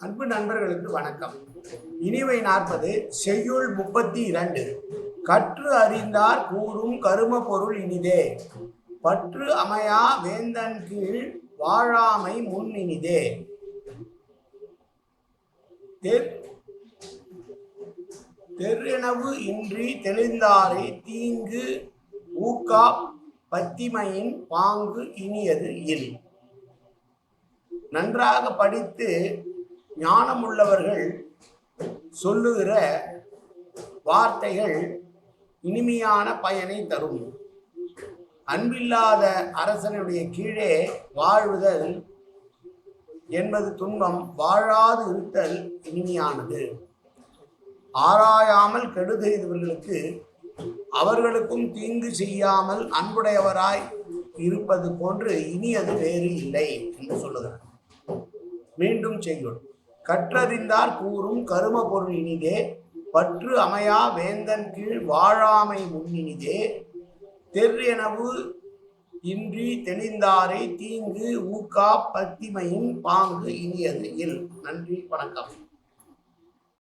அன்பு நண்பர்களுக்கு வணக்கம். இனிமை 40 செய்யுள் 32. கற்று அறிந்தார் கூறும் கரும பொருள் இனிதே, பற்று அமையா வேந்தன் கீழ் வாழாமை முன் இனிதே. தெர்ரெனவு இன்றி தெளிந்தாரை தீங்கு ஊக்கா பத்திமையின் பாங்கு இனியது இல். நன்றாக படித்து ஞானமுள்ளவர்கள் சொல்லுகிற வார்த்தைகள் இனிமையான பயனை தரும். அன்பில்லாத அரசனுடைய கீழே வாழ்வுதல் என்பது துன்பம், வாழாது இருத்தல் இனிமையானது. ஆராயாமல் கெடுதெய்தவர்களுக்கு அவர்களுக்கும் தீங்கு செய்யாமல் அன்புடையவராய் இருப்பது போன்று இனியது வேறு இல்லை என்று சொல்லுகிறார். மீண்டும் செய்யுள். கற்றறிந்தார் கூறும் கரும பொருள் இனிதே, பற்று அமையா வேந்தன் கீழ் வாழாமை முன்னினிதே. தெர்ரெனவு இன்றி தெளிந்தாரை தீங்கு ஊக்கா பத்திமையின் பாங்கு இனியது இல். நன்றி, வணக்கம்.